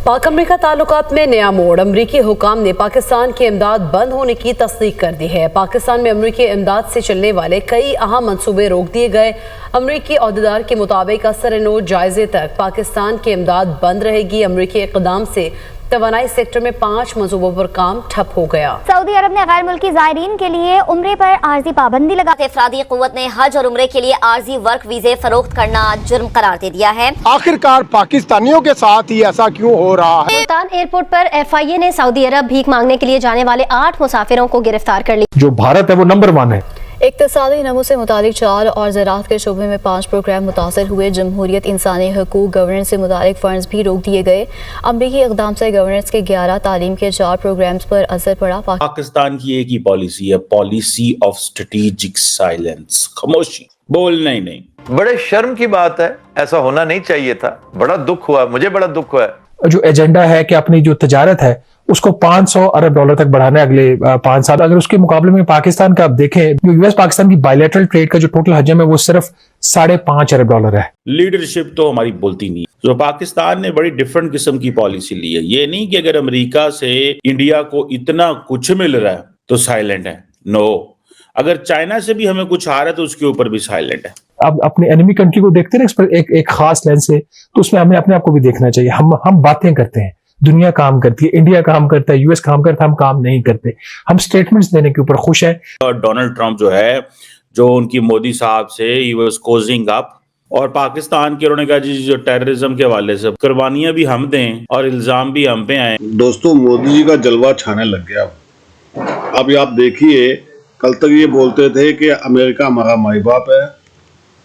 पाक अमरीका ताल्लुकात में नया मोड़। अमरीकी हुकाम ने पाकिस्तान की इमदाद बंद होने की तस्दीक कर दी है। पाकिस्तान में अमरीकी इमदाद से चलने वाले कई अहम मंसूबे रोक दिए गए। अमरीकी अहदेदार के मुताबिक असर नौ जायजे तक पाकिस्तान की इमदाद बंद रहेगी। अमरीकी इक़दाम से तवानाई सेक्टर में 5 मंसूबों पर काम ठप हो गया। सऊदी अरब ने गैर मुल्की ज़ायरीन के लिए उम्रे पर आर्जी पाबंदी लगा के अफरादी क़ुव्वत ने हज और उम्रे के लिए आर्जी वर्क वीज़े फरोख्त करना जुर्म करार दे दिया है। आखिरकार पाकिस्तानियों के साथ ही ऐसा क्यों हो रहा है? सुल्तान एयरपोर्ट पर FIA ने सऊदी अरब भीख मांगने के लिए जाने वाले 8 मुसाफिरों को गिरफ्तार कर लिया। जो भारत है वो नंबर 1 है। इक़्तिसादी नमू से मुतालिक 4 और ज़राअत के शोबे में 5 प्रोग्राम मुतासर हुए। जमहूरियत, इंसानी हकूक़, गवर्नेंस से मुतालिक फंड्स भी रोक दिए गए। अमरीकी इक़दाम से गवर्नेंस के 11, तालीम के 4 प्रोग्राम्स पर असर पड़ा। पाकिस्तान की एक ही पॉलिसी है, पॉलिसी ऑफ स्ट्रेटेजिक साइलेंस, खामोशी, बोलना ही नहीं। बड़े शर्म की बात है, ऐसा होना नहीं चाहिए था। बड़ा दुख हुआ, मुझे बड़ा दुख हुआ। जो एजेंडा है कि अपनी जो तजारत है उसको 500 अरब डॉलर तक बढ़ाना है अगले 5 साल। अगर उसके मुकाबले में पाकिस्तान का आप देखें, जो US पाकिस्तान की बायलैटरल ट्रेड का जो टोटल हजम है वो सिर्फ 5.5 अरब डॉलर है। लीडरशिप तो हमारी बोलती नहीं। जो पाकिस्तान ने बड़ी डिफरेंट किस्म की पॉलिसी ली है। ये नहीं कि अगर अमेरिका से इंडिया को इतना कुछ मिल रहा है तो साइलेंट है। नो, अगर चाइना से भी हमें कुछ आ रहा है तो उसके ऊपर भी साइलेंट है। अब अपने एनिमी कंट्री को देखते हैं इस पर एक खास लेंस से, तो उसमें हमें अपने आप को भी देखना चाहिए। हम बातें करते हैं, दुनिया काम करती है, इंडिया काम करता है, US काम करता है, हम काम नहीं करते। हम स्टेटमेंट्स देने के ऊपर खुश है। और डोनाल्ड ट्रंप जो है, जो उनकी मोदी साहब से ही वाज कोजिंग अप, और पाकिस्तान के उन्होंने कहा जी जो टेररिज्म के हवाले से कुर्बानियां भी हम दें और इल्जाम भी हम पे आए। दोस्तों, मोदी जी का जलवा छाने लग गया। अब आप देखिए, कल तक ये बोलते थे कि अमेरिका हमारा माई बाप है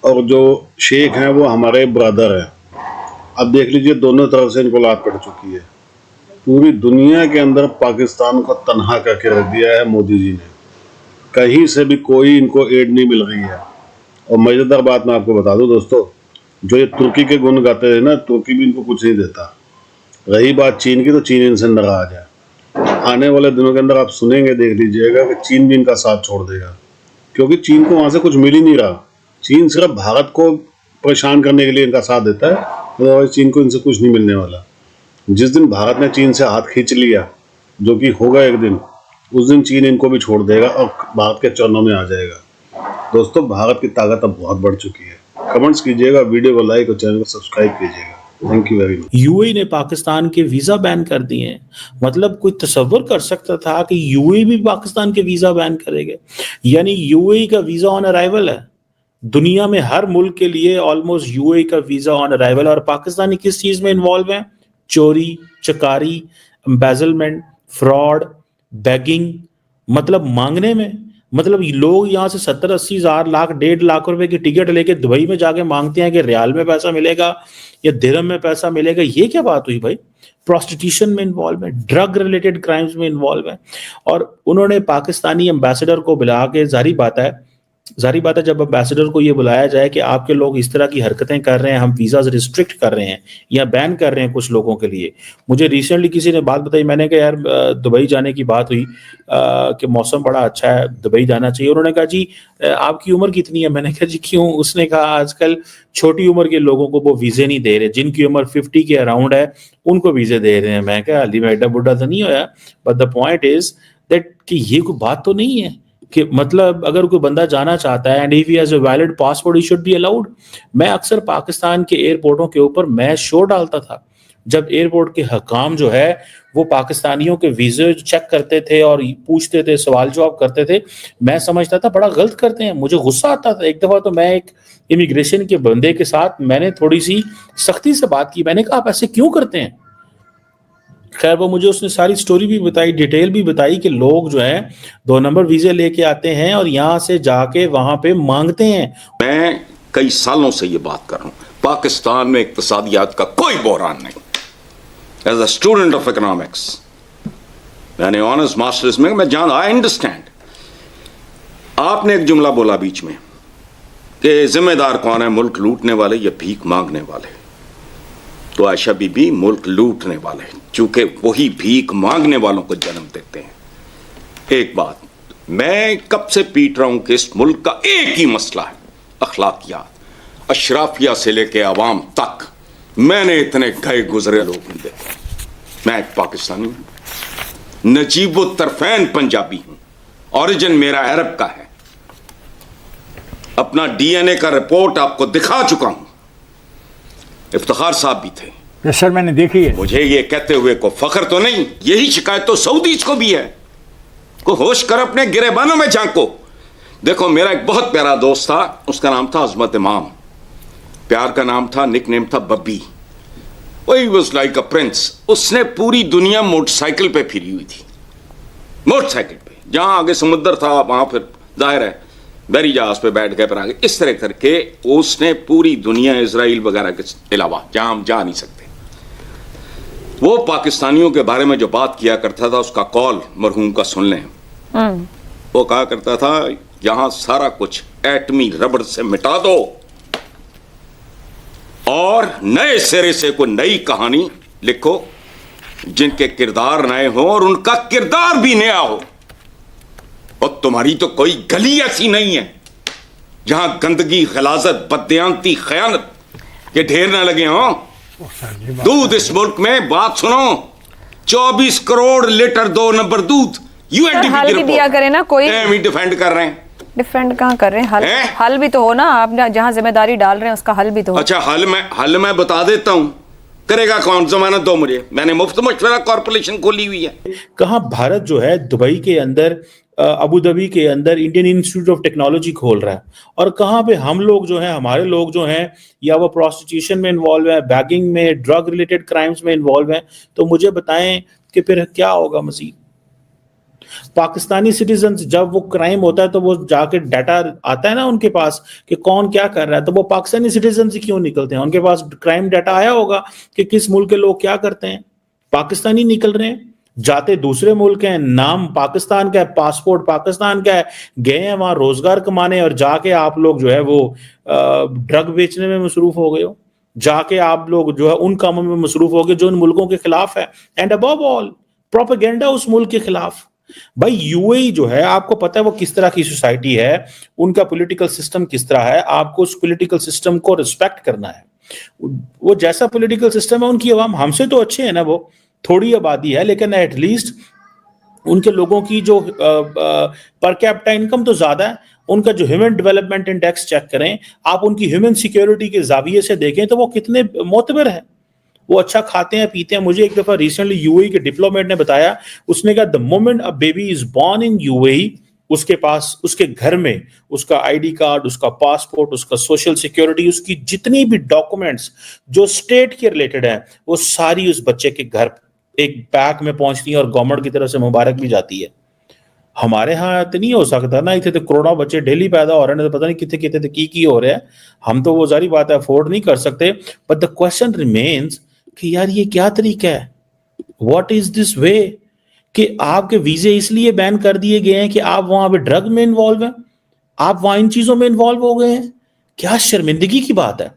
और जो शेख हैं वो हमारे ब्रदर हैं। अब देख लीजिए, दोनों तरफ से इनको लात पड़ चुकी है। पूरी दुनिया के अंदर पाकिस्तान को तन्हा करके रख दिया है मोदी जी ने। कहीं से भी कोई इनको एड नहीं मिल रही है। और मज़ेदार बात मैं आपको बता दूं दोस्तों, जो ये तुर्की के गुण गाते हैं ना, तुर्की भी इनको कुछ नहीं देता। रही बात चीन की, तो चीन इनसे नाराज है। आने वाले दिनों के अंदर आप सुनेंगे, देख लीजिएगा कि चीन भी इनका साथ छोड़ देगा, क्योंकि चीन को वहाँ से कुछ मिल ही नहीं रहा। चीन सिर्फ भारत को परेशान करने के लिए इनका साथ देता है, अदरवाइज चीन को इनसे कुछ नहीं मिलने वाला। जिस दिन भारत ने चीन से हाथ खींच लिया, जो कि होगा एक दिन, उस दिन चीन इनको भी छोड़ देगा और भारत के चरणों में आ जाएगा। दोस्तों, भारत की ताकत अब बहुत बढ़ चुकी है। कमेंट्स कीजिएगा, वीडियो को लाइक और चैनल को सब्सक्राइब कीजिएगा। Thank you very much. UAE ने पाकिस्तान के वीजा बैन कर दिए हैं। मतलब कोई तसव्वुर कर सकता था कि UAE भी पाकिस्तान के वीजा बैन करेंगे? यानी UAE का वीजा ऑन अराइवल है। दुनिया में हर मुल्क के लिए ऑलमोस्ट UAE का वीजा ऑन अराइवल। और पाकिस्तानी किस चीज में इन्वॉल्व है? चोरी, चकारी, एम्बेजलमेंट, फ्रॉड, बैगिंग, मतलब मांगने में। मतलब लोग यहाँ से 70-80 हज़ार, लाख, 1.5 लाख रुपए की टिकट लेके दुबई में जाके मांगते हैं कि रियाल में पैसा मिलेगा या दिरहम में पैसा मिलेगा। ये क्या बात हुई भाई? प्रोस्टिट्यूशन में इन्वॉल्व है, ड्रग रिलेटेड क्राइम्स में इन्वॉल्व है। और उन्होंने पाकिस्तानी एम्बेसडर को बुला के, जारी बात है जब एम्बेसडर को ये बुलाया जाए कि आपके लोग इस तरह की हरकतें कर रहे हैं, हम वीज़ाज रिस्ट्रिक्ट कर रहे हैं या बैन कर रहे हैं कुछ लोगों के लिए। मुझे रिसेंटली किसी ने बात बताई, मैंने कहा यार दुबई जाने की बात हुई कि मौसम बड़ा अच्छा है, दुबई जाना चाहिए। उन्होंने कहा जी आपकी उम्र कितनी है? मैंने कहा जी क्यों? उसने कहा आजकल छोटी उम्र के लोगों को वो वीज़े नहीं दे रहे, जिनकी उम्र 50 के अराउंड है उनको वीज़े दे रहे हैं। मैं कहा अली मैं एडा बुढ़ा तो नहीं होया, but the point is that कि ये कोई बात तो नहीं है कि मतलब अगर कोई बंदा जाना चाहता है and if he has a valid passport he should be allowed. मैं अक्सर पाकिस्तान के एयरपोर्टों के ऊपर मैं शो डालता था जब एयरपोर्ट के हकाम जो है वो पाकिस्तानियों के वीजे चेक करते थे और पूछते थे, सवाल जवाब करते थे। मैं समझता था बड़ा गलत करते हैं, मुझे गुस्सा आता था। एक दफा तो मैं एक इमिग्रेशन के बंदे के साथ मैंने थोड़ी सी सख्ती से बात की। मैंने कहा आप ऐसे क्यों करते हैं? खैर वो मुझे उसने सारी स्टोरी भी बताई, डिटेल भी बताई कि लोग जो हैं 2 नंबर वीजे लेके आते हैं और यहाँ से जाके वहां पे मांगते हैं। मैं कई सालों से ये बात कर रहा हूँ, पाकिस्तान में इक्तिसादियात का कोई बहरान नहीं। As a student of economics, मैंने ऑनर्स मास्टर्स में आई अंडरस्टैंड। आपने एक जुमला बोला बीच में कि जिम्मेदार कौन है, मुल्क लूटने वाले या भीख मांगने वाले? तो आयशा बीबी मुल्क लूटने वाले, चूंकि वही भीख मांगने वालों को जन्म देते हैं। एक बात मैं कब से पीट रहा हूं कि इस मुल्क का एक ही मसला है, अखलाकियात। अशराफिया से लेके आवाम तक मैंने इतने गए गुजरे लोग नहीं देखे। मैं एक पाकिस्तानी हूं, नजीबो तरफैन पंजाबी हूं, ओरिजिन मेरा अरब का है, अपना डीएनए का रिपोर्ट आपको दिखा चुका हूं। इफ्तिखार साहब भी थे। यस सर, मैंने देखी है। मुझे ये कहते हुए को फख्र तो नहीं, यही शिकायत तो सऊदीज को भी है। को होश कर अपने गिरेबानों में झांको। देखो, मेरा एक बहुत प्यारा दोस्त था, उसका नाम था अजमत इमाम, प्यार का नाम था, निक नेम था Babbi. He was like a prince. उसने पूरी दुनिया मोटरसाइकिल पे फिरी हुई थी, मोटरसाइकिल पे, जहां आगे समुद्र था वहां फिर जाहिर है बहरी जहाज पे बैठ गए, फिर आगे इस तरह करके उसने पूरी दुनिया, इजराइल वगैरह के अलावा जहां हम जा नहीं सकते। वो पाकिस्तानियों के बारे में जो बात किया करता था, उसका कॉल मरहूम का सुन लें। वो कहा करता था, यहां सारा कुछ एटमी रबड़ से मिटा दो और नए सिरे से कोई नई कहानी लिखो जिनके किरदार नए हो और उनका किरदार भी नया हो। और तुम्हारी तो कोई गली ऐसी नहीं है जहां गंदगी, गलाजत, बददियांती, खयानत के ढेर ना लगे हों। दूध इस मुल्क में, बात सुनो, 24 करोड़ लीटर 2 नंबर दूध यूएनडीपी हल भी दिया करे ना कोई। डिफेंड कर रहे हैं। डिफेंड कहाँ कर रहे हैं? हल भी तो हो ना, आप जहाँ जिम्मेदारी डाल रहे हैं उसका हल भी तो हो। अच्छा, हल मैं बता देता हूं, करेगा कौन? जमानत दो मुझे, मैंने मुफ्त मशवरा कॉर्पोरेशन खोली हुई है। कहाँ भारत जो है दुबई के अंदर, अबू धाबी के अंदर इंडियन इंस्टीट्यूट ऑफ टेक्नोलॉजी खोल रहा है, और कहाँ पे हम लोग जो हैं, हमारे लोग जो हैं, या वो प्रोस्टिट्यूशन में इन्वॉल्व है, बैगिंग में, ड्रग रिलेटेड क्राइम्स में इन्वॉल्व है। तो मुझे बताएं कि फिर क्या होगा मजीद। पाकिस्तानी सिटीजन जब वो क्राइम होता है तो वो जाके डाटा आता है ना उनके पास कि कौन क्या कर रहा है, तो वो पाकिस्तानी सिटीजन से क्यों निकलते हैं? उनके पास क्राइम डाटा आया होगा कि किस मुल्क के लोग क्या करते हैं। पाकिस्तानी निकल रहे हैं, जाते दूसरे मुल्क हैं, नाम पाकिस्तान का है, पासपोर्ट पाकिस्तान का है, गए हैं वहां रोजगार कमाने, और जाके आप लोग जो है वो ड्रग बेचने में मसरूफ हो गए हो, जाके आप लोग जो है उन कामों में मसरूफ हो गए जो उन मुल्कों के खिलाफ है, एंड अबव ऑल प्रोपेगेंडा उस मुल्क के खिलाफ। भाई यूएई जो है, आपको पता है वो किस तरह की सोसाइटी है, उनका पॉलिटिकल सिस्टम किस तरह है, आपको उस पॉलिटिकल सिस्टम को रिस्पेक्ट करना है। वो जैसा पॉलिटिकल सिस्टम है, उनकी आवाम हमसे तो अच्छे है ना, वो थोड़ी आबादी है, लेकिन एटलीस्ट उनके लोगों की जो पर कैपिटा इनकम तो ज्यादा है। उनका जो ह्यूमन डेवलपमेंट इंडेक्स चेक करें आप, उनकी ह्यूमन सिक्योरिटी के जाविये से देखें तो वो कितने मोतबर है, वो अच्छा खाते हैं पीते हैं। मुझे एक दफा रिसेंटली यूएई के डिप्लोमेट ने बताया, उसने कहा the moment a baby is born in UAE, उसके पास, उसके घर में उसका आईडी कार्ड, उसका पासपोर्ट, उसका सोशल सिक्योरिटी, उसकी जितनी भी डॉक्यूमेंट्स जो स्टेट के रिलेटेड है, वो सारी उस बच्चे के घर एक बैग में पहुंचती है और गवर्नमेंट की तरफ से मुबारक भी जाती है। हमारे यहाँ तो नहीं हो सकता ना, इतने तो करोड़ों बच्चे डेली पैदा हो रहे हैं, तो पता नहीं कितने कितने की हो रहे हैं। हम तो वो जारी बात है अफोर्ड नहीं कर सकते, बट द क्वेश्चन रिमेन्स कि यार ये क्या तरीका है, व्हाट इज दिस वे कि आपके वीजे इसलिए बैन कर दिए गए हैं कि आप वहां पे ड्रग में इन्वॉल्व हैं, आप वहां इन चीजों में इन्वॉल्व हो गए हैं। क्या शर्मिंदगी की बात है।